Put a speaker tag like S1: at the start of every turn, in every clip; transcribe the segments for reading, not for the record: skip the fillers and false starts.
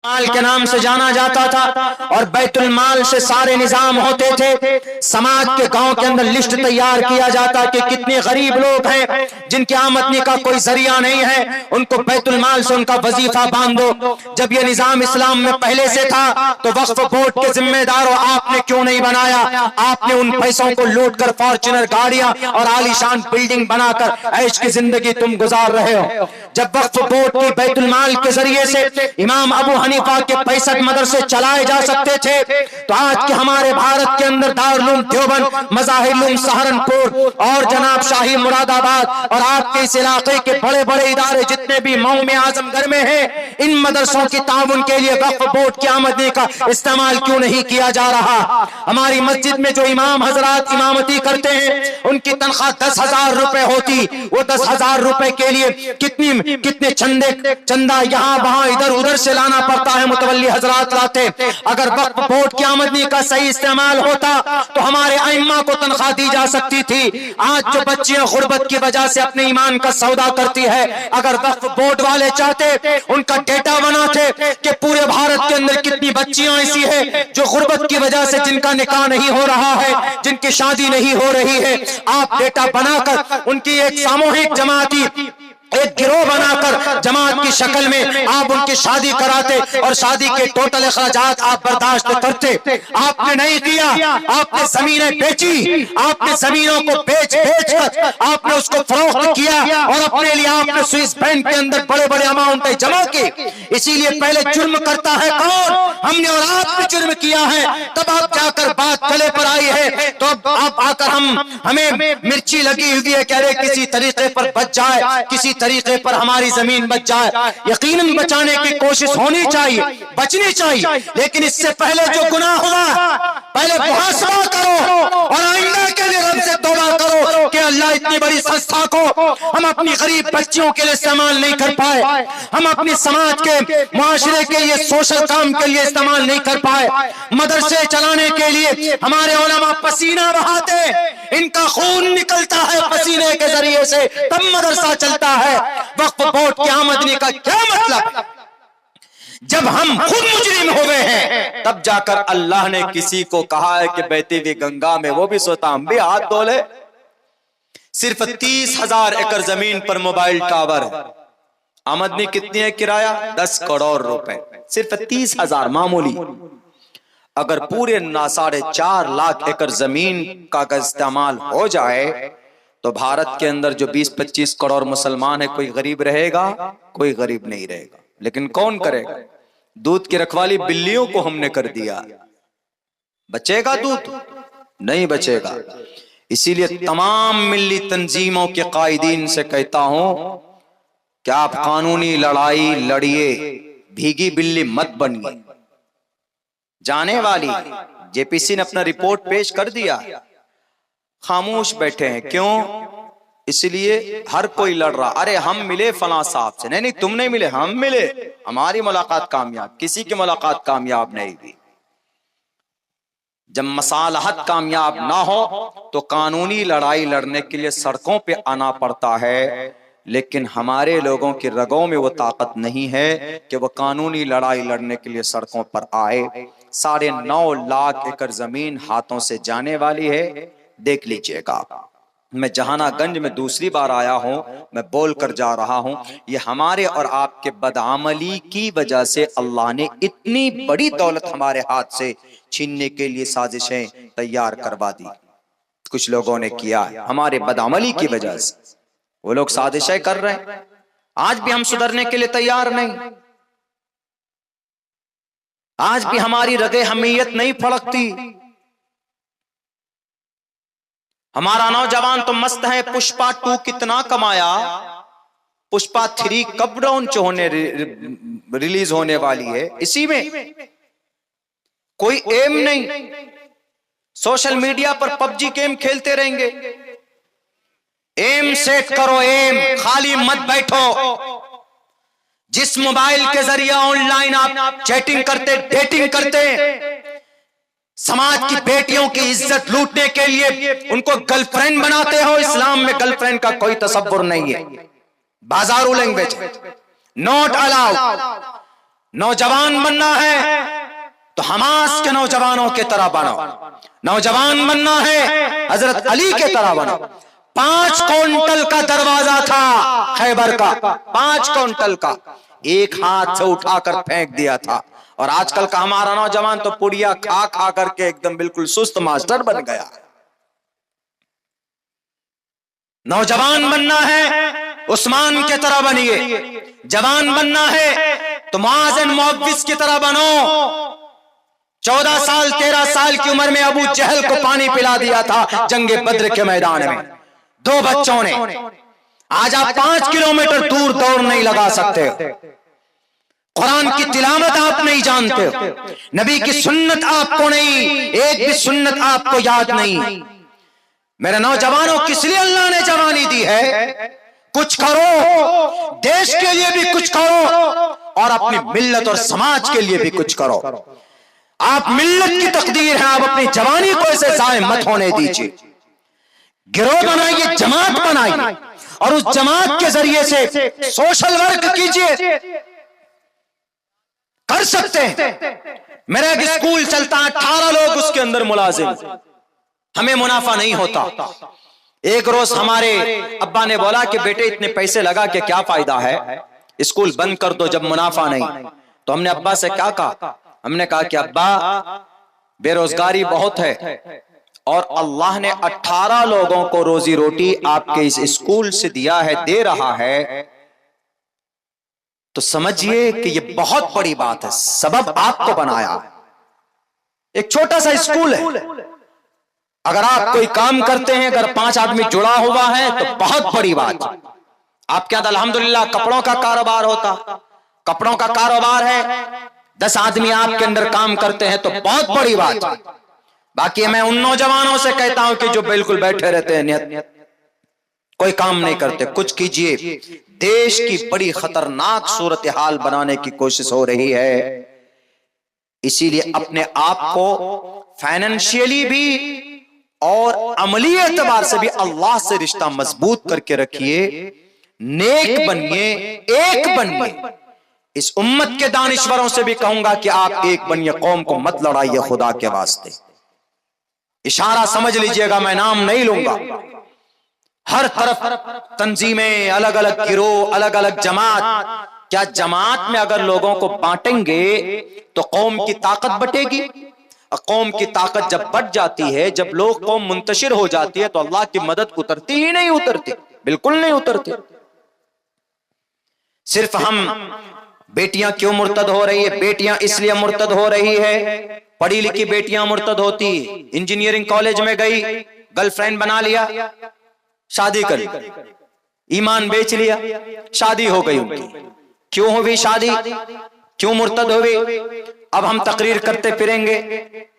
S1: माल के नाम से जाना जाता था और बैतुल माल से सारे निजाम होते थे। समाज के गांव के अंदर लिस्ट तैयार किया जाता कि कितने गरीब लोग हैं जिनकी आमदनी का कोई जरिया नहीं है, उनको बैतुल माल से उनका वजीफा बांधो। जब ये निजाम इस्लाम में पहले से था तो वक्फ बोर्ड के जिम्मेदारों आपने क्यों नहीं बनाया? आपने उन पैसों को लूट कर फॉर्च्यूनर गाड़ियां और आलीशान बिल्डिंग बनाकर ऐश की जिंदगी तुम गुजार रहे हो। जब वक्फ बोर्ड की बैतुल माल के जरिए से इमाम अबू हनीफा के 65 मदरसे चलाए जा सकते थे, तो आज के हमारे भारत के अंदर दारुल उलूम देवबंद, मज़ाहिरुल सहारनपुर और जनाब शाही मुरादाबाद और आपके इस इलाके के बड़े बड़े इदारे जितने भी मऊ में, आजमगढ़ में हैं, इन मदरसों की ताउन के लिए वक्फ बोर्ड की आमदनी का इस्तेमाल क्यों नहीं किया जा रहा? हमारी मस्जिद में जो इमाम हजरात इमामती करते हैं उनकी तनख्वाह 10,000 रुपए होती, वो 10,000 रुपए के लिए कितने चंदा यहाँ वहां इधर उधर से लाना पड़ता है, मुतवल्ली हजरात लाते। अगर वक्फ बोर्ड की आमदनी का सही इस्तेमाल होता तो हमारे अइम्मा को तनख्वाह दी जा सकती थी। आज जो बच्चियां गुर्बत की वजह से अपने ईमान का सौदा करती है, अगर वक्फ बोर्ड वाले चाहते, उनका डेटा बनाते कि पूरे भारत के अंदर कितनी बच्चियां ऐसी है जो गुर्बत की वजह से जिनका निकाह नहीं हो रहा है, जिनकी शादी नहीं हो रही है, आप डेटा बनाकर उनकी एक सामूहिक जमाती, एक गिरोह बनाकर जमात की शक्ल में आप उनकी शादी कराते और शादी के टोटल अखराजात आप बर्दाश्त करते। आपने नहीं किया, आपने जमीनें बेची, आपने जमीनों को बेच कर आपने उसको फरोख्त किया और अपने लिए आपने स्विस बैंक के अंदर बड़े बड़े अमाउंट जमा की। इसीलिए पहले जुर्म करता है कौन? हमने और आपने जुर्म किया है, तब आप जाकर बात गले पर आई है। तो अब आप आकर हमें मिर्ची लगी हुई है, कह रहे किसी तरीके पर बच जाए, किसी तरीके पर हमारी जमीन बच जाए। यकीनन बचाने की कोशिश होनी चाहिए, बचनी चाहिए, लेकिन इससे पहले जो गुनाह हुआ पहले मुहासबा करो और आइंदा के लिए रब से तौबा करो कि अल्लाह इतनी बड़ी संस्था को हम अपनी गरीब बच्चियों के लिए इस्तेमाल नहीं कर पाए, हम अपनी समाज के मुआशरे के लिए सोशल काम के लिए इस्तेमाल नहीं कर पाए। मदरसे चलाने के लिए हमारे उलमा पसीना बहाते, इनका खून निकलता है पसीने के जरिए से, तब मदरसा चलता है। वक्फ बोर्ड की आमदनी का क्या मतलब? जब हम खुद मुजरिम हो गए हैं तब जाकर अल्लाह ने किसी को कहा है कि बहती हुई गंगा में वो भी सोता हम भी हाथ धो ले। सिर्फ 30,000 एकड़ जमीन पर मोबाइल टावर है, आमदनी कितनी है? किराया 10 करोड़ रुपए, सिर्फ 30,000 मामूली। अगर पूरे 4.5 लाख एकड़ जमीन का इस्तेमाल हो जाए तो भारत के अंदर जो 20-25 करोड़ मुसलमान है, कोई गरीब रहेगा? कोई गरीब नहीं रहेगा। लेकिन कौन करेगा? दूध की रखवाली बिल्लियों को हमने कर दिया, बचेगा दूध? नहीं बचेगा। इसीलिए तमाम मिल्ली तंजीमों के कायदीन से कहता हूं कि आप कानूनी लड़ाई लड़िए, भीगी बिल्ली मत बनिए। जाने वाली जेपीसी ने अपना रिपोर्ट पेश कर दिया, खामोश बैठे हैं। क्यों? इसलिए हर कोई लड़ रहा, अरे हम मिले फलां साहब से, नहीं तुम नहीं मिले, हम मिले, हमारी मुलाकात कामयाब, किसी की मुलाकात कामयाब नहीं हुई। जब मसालहत कामयाब ना हो तो कानूनी लड़ाई लड़ने के लिए सड़कों पे आना पड़ता है, लेकिन हमारे लोगों की रगों में वो ताकत नहीं है कि वो कानूनी लड़ाई लड़ने के लिए सड़कों पर आए। 9.5 लाख एकड़ जमीन हाथों से जाने वाली है। देख लीजिएगा, मैं जहानागंज में दूसरी बार आया हूं, मैं बोल कर जा रहा हूं, ये हमारे और आपके बदअमली की वजह से अल्लाह ने इतनी बड़ी दौलत हमारे हाथ से छीनने के लिए साजिशें तैयार करवा दी। कुछ लोगों ने किया हमारे बदअमली की वजह से, वो लोग साजिशें कर रहे हैं। आज भी हम सुधरने के लिए तैयार नहीं, आज भी हमारी रगे हमीयत नहीं फड़कती। हमारा नौजवान तो मस्त है, पुष्पा 2 कितना कमाया, पुष्पा 3 कब लॉन्च होने रिलीज होने वाली है, इसी में कोई एम नहीं। सोशल मीडिया पर पबजी गेम खेलते रहेंगे। एम सेट करो, एम, खाली मत बैठो। जिस मोबाइल के जरिए ऑनलाइन आप चैटिंग करते, डेटिंग करते, समाज की बेटियों की इज्जत लूटने के लिए उनको गर्लफ्रेंड बनाते हो। इस्लाम में गर्लफ्रेंड का कोई तसव्वुर नहीं है, बाजारू लैंग्वेज, नॉट अलाउड। नौजवान बनना है तो हमास के नौजवानों की तरह बनो। नौजवान बनना है हजरत अली के तरह बनो। 5 क्विंटल का दरवाजा था खैबर का, 5 क्विंटल का, एक हाथ से उठाकर फेंक दिया था। और आजकल का हमारा नौजवान तो पुड़िया खा खा करके एकदम बिल्कुल सुस्त मास्टर बन गया। नौजवान बनना है उस्मान की तरह बनिए। जवान बनना है तो मुआज़ बिन मुअव्विज़ की तरह बनो। 14 साल 13 साल की उम्र में अबू जहल को पानी पिला दिया था जंगे बद्र के मैदान में 2 बच्चों ने। आज आप 5 किलोमीटर दूर दौड़ नहीं लगा सकते। कुरान की तिलावत आप नहीं जानते, नबी की सुन्नत आपको नहीं, एक भी सुन्नत आपको याद नहीं। मेरे नौजवानों, किस लिए अल्लाह ने जवानी दी है? कुछ करो, देश के लिए भी कुछ करो और अपनी मिल्लत और समाज के लिए भी कुछ करो। आप मिल्लत की तकदीर है, आप अपनी जवानी को ऐसे जाए मत होने दीजिए। गिरोह बनाइए, जमात बनाइए और उस जमात के जरिए से सोशल वर्क कीजिए। कर सकते हैं। मेरा एक स्कूल चलता है, 18 लोग उसके अंदर मुलाजिम, हमें मुनाफा नहीं होता। एक रोज हमारे अब्बा ने बोला कि बेटे इतने पैसे लगा के क्या फायदा है, स्कूल बंद कर दो जब मुनाफा नहीं। तो हमने अब्बा से क्या कहा? हमने कहा कि अब्बा बेरोजगारी बहुत है और अल्लाह ने 18 लोगों को रोजी रोटी आपके इस स्कूल से दिया है, दे रहा है, तो समझिए कि ये बहुत बड़ी बात है। सबब आपको बनाया, एक छोटा सा स्कूल है। अगर आप कोई काम करते हैं, अगर 5 आदमी जुड़ा हुआ है तो बहुत बड़ी बात। आपके यहां अल्हम्दुलिल्लाह कपड़ों का कारोबार होता, कपड़ों का कारोबार है, 10 आदमी आपके अंदर काम करते हैं तो बहुत बड़ी बात। बाकी मैं उन नौजवानों से कहता हूं कि जो बिल्कुल बैठे रहते हैं, कोई काम नहीं करते, कुछ कीजिए। देश की बड़ी खतरनाक सूरत हाल बनाने की कोशिश हो रही है, इसीलिए अपने आप को फाइनेंशियली भी और अमली एतबार से भी अल्लाह से रिश्ता मजबूत करके रखिए। नेक बनिए, एक बनिए। इस उम्मत के दानिश्वरों से भी कहूंगा कि आप एक बनिए, कौम को मत लड़ाइए खुदा के वास्ते। इशारा समझ लीजिएगा, मैं नाम नहीं लूंगा। हर तरफ तंजीमें, अलग अलग गिरोह, अलग अलग जमात। क्या जमात में अगर लोगों को बांटेंगे तो कौम की ताकत बटेगी? कौम की ताकत जब बढ़ जाती है, जब लोग कौम मुंतशिर हो जाती है, तो अल्लाह की मदद उतरती ही नहीं, उतरती, बिल्कुल नहीं उतरती। सिर्फ हम बेटियां क्यों मुर्तद हो रही है? बेटियां इसलिए मुर्तद हो रही है, पढ़ी लिखी बेटियां मुर्तद होती। इंजीनियरिंग कॉलेज में गई, गर्लफ्रेंड बना लिया, शादी कर ली, ईमान बेच लिया, शादी हो गई उनकी। क्यों हुई शादी? क्यों मुर्तद हुई? अब हम तकरीर करते फिरेंगे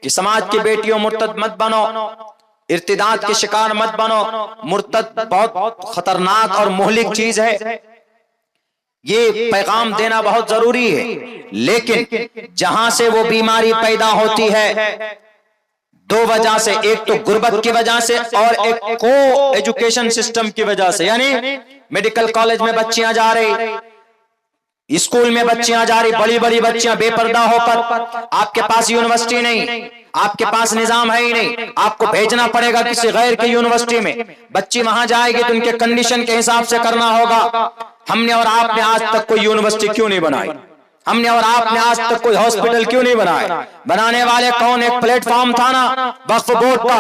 S1: कि समाज की बेटियों मुर्तद मत बनो, इर्तिदाद के शिकार मत बनो। मुर्तद बहुत खतरनाक और मुहलिक चीज है, ये पैगाम देना बहुत जरूरी है। लेकिन जहां से वो बीमारी पैदा होती है, 2 वजह से, एक तो गुर्बत की वजह से और एक को एजुकेशन सिस्टम की वजह से। यानी मेडिकल कॉलेज में बच्चियां जा रही, स्कूल में बच्चियां जा रही, बड़ी बड़ी बच्चियां बेपर्दा होकर। आपके पास यूनिवर्सिटी नहीं, आपके पास निजाम है ही नहीं, आपको भेजना पड़ेगा किसी गैर की यूनिवर्सिटी में। बच्ची वहां जाएगी तो उनके कंडीशन के हिसाब से करना होगा। हमने और आपने आज तक कोई यूनिवर्सिटी क्यों नहीं बनाई? हमने और आपने आज तक कोई हॉस्पिटल क्यों नहीं बनाए? बनाने वाले कौन? एक प्लेटफॉर्म था ना वक्फ बोर्ड का,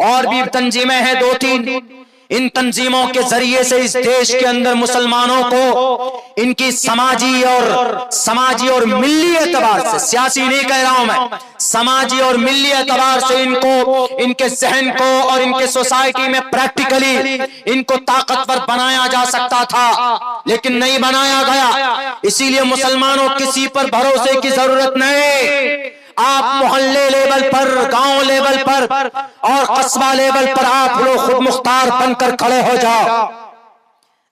S1: और भी तंजीमें हैं 2-3। इन तंजीमों के जरिए से इस देश के अंदर मुसलमानों को इनकी समाजी और मिल्ली एतबार से, सियासी नहीं कह रहा हूं मैं, समाजी और मिल्ली एतबार से इनको, इनके जहन को और इनके सोसाइटी में प्रैक्टिकली इनको ताकतवर बनाया जा सकता था, लेकिन नहीं बनाया गया। इसीलिए मुसलमानों, किसी पर भरोसे की जरूरत नहीं। आप मोहल्ले लेवल पर, गांव लेवल पर और कस्बा लेवल पर आप लोग खुद मुख्तार बनकर खड़े हो जाओ।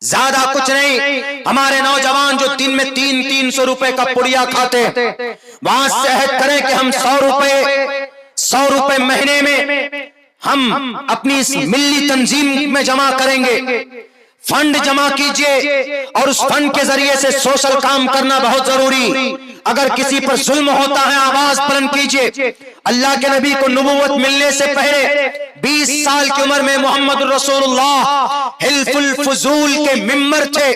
S1: ज्यादा कुछ नहीं। हमारे नौजवान जो दिन में 300 रुपए का पुड़िया खाते, वहां से अहद करें कि हम 100 रुपए महीने में हम अपनी इस मिल्ली तंजीम में जमा करेंगे। फंड जमा कीजिए और उस फंड के जरिए से सोशल काम करना बहुत जरूरी। अगर किसी पर जुल्म होता है आवाज बुलंद कीजिए। अल्लाह के नबी को नबूवत मिलने से पहले 20 साल की उम्र में मोहम्मद रसूलुल्लाह हिल्फुल फुजूल के मिंबर थे।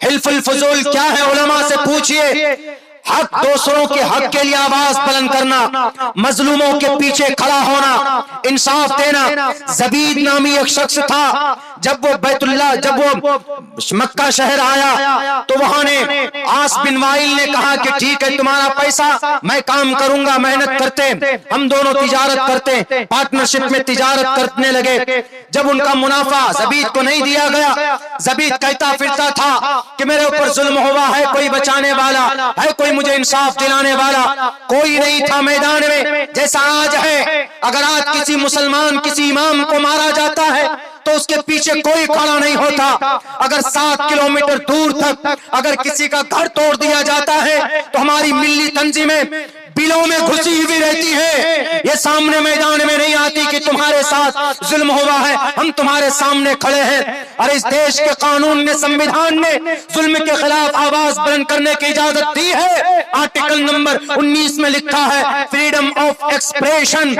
S1: हिल्फुल फुजूल क्या है, उलमा से पूछिए। हक, दूसरों के हक के लिए आवाज बुलंद करना, मजलूमों के पीछे खड़ा होना, इंसाफ देना। जबीद नामी एक शख्स था, जब वो मक्का शहर आया तो वहां ने आस बिन वाइल ने कहा कि ठीक है, तुम्हारा पैसा मैं काम करूंगा, मेहनत करते, हम दोनों तिजारत करते, पार्टनरशिप में तिजारत करने लगे। जब उनका मुनाफा जबीद को नहीं दिया गया, जबीद कहता फिरता था कि मेरे ऊपर जुल्म हुआ है, कोई बचाने वाला है, कोई मुझे इंसाफ दिलाने वाला कोई नहीं था मैदान में। जैसा आज है, अगर आज किसी मुसलमान किसी इमाम को मारा जाता है तो उसके पीछे कोई खड़ा नहीं होता। अगर 7 किलोमीटर दूर तक अगर किसी का घर तोड़ दिया जाता है तो हमारी मिल्ली तंजीमें बिलों में घुसी हुई रहती है, ये सामने मैदान में नहीं आती कि तुम्हारे साथ जुल्म हुआ है, हम तुम्हारे सामने खड़े हैं। और इस देश के कानून ने, संविधान ने जुल्म के खिलाफ आवाज बुलंद करने की इजाजत दी है। आर्टिकल नंबर 19 में लिखा है freedom of expression,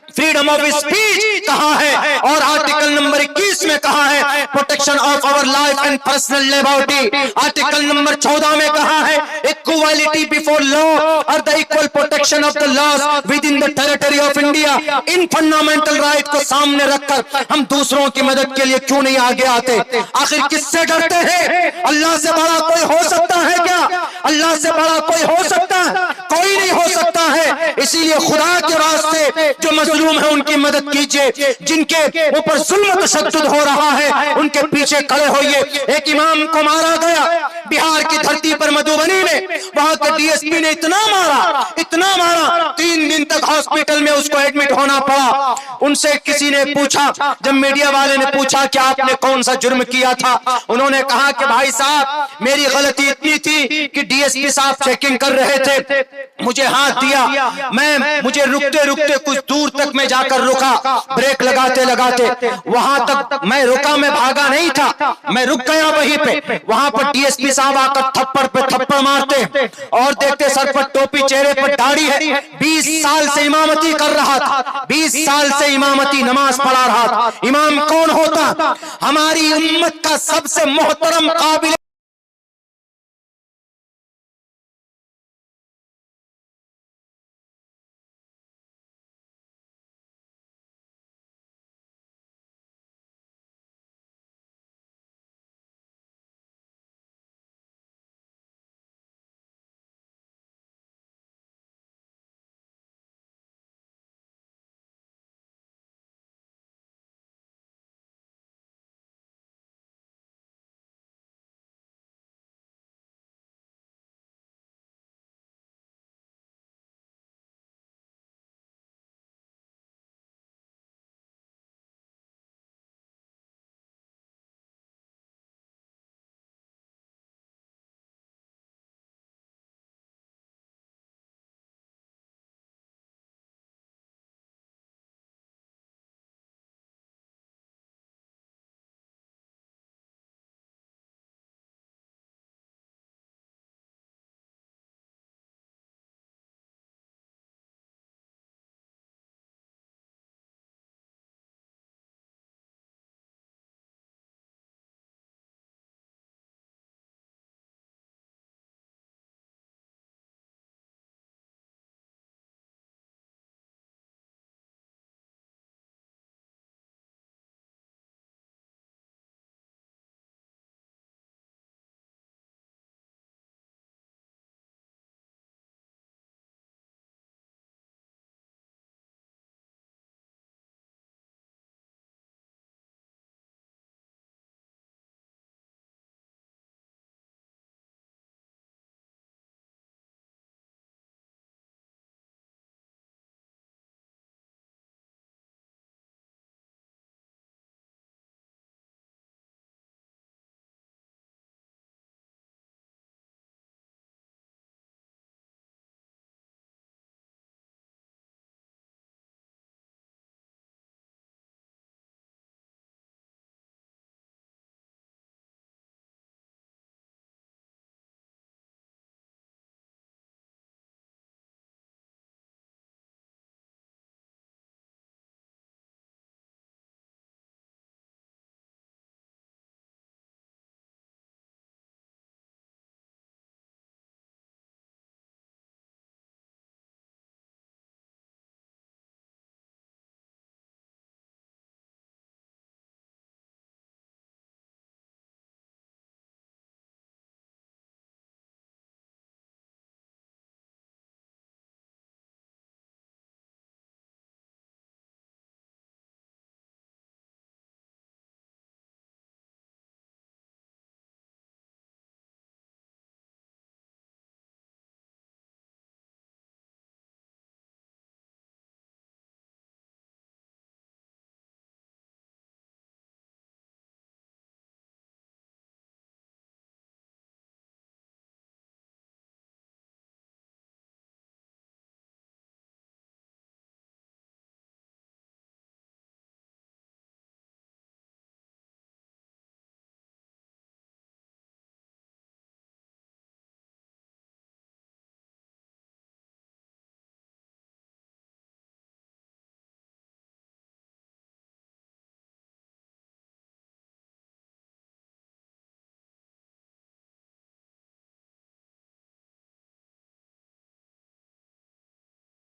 S1: freedom of speech कहा है, और आर्टिकल नंबर 21 में कहा है protection of our life and personal liberty. Article number 14 में कहा है इक्वालिटी बिफोर लॉ और the equal protection of the laws within the territory of India. इन फंडामेंटल राइट को सामने रखकर हम दूसरों की मदद के लिए क्यों नहीं आगे आते? आखिर किससे डरते हैं? अल्लाह से बड़ा कोई हो सकता है क्या? अल्लाह से बड़ा कोई हो सकता है? कोई नहीं हो सकता है। इसीलिए खुदा के वास्ते जो मजलूम है उनकी मदद कीजिए, जिनके ऊपर जुल्म तशद्दुद हो रहा है उनके पीछे खड़े होइए। एक इमाम को मारा गया बिहार की धरती पर, मधुबनी में, वहां के डीएसपी ने इतना मारा 3 दिन तक हॉस्पिटल में उसको एडमिट होना पड़ा। उनसे किसी ने पूछा, जब मीडिया वाले ने पूछा कि आपने कौन सा जुर्म किया था, उन्होंने कहा कि भाई साहब मेरी गलती इतनी थी कि डीएसपी साहब चेकिंग कर रहे थे, मुझे हाथ दिया, मुझे रुकते रुकते कुछ दूर तक मैं जाकर रुका, ब्रेक लगाते लगाते वहां तक मैं रुका, मैं भागा नहीं था, मैं रुक गया वहीं पे। वहां पर डीएसपी साहब आकर थप्पड़ पे थप्पड़ मारते और देखते सर पर टोपी, चेहरे पर दाढ़ी है। 20 साल से इमामती कर रहा था, 20 साल से इमामती नमाज पढ़ा रहा था। इमाम कौन होता? हमारी उम्मत का सबसे मोहतरम काबिल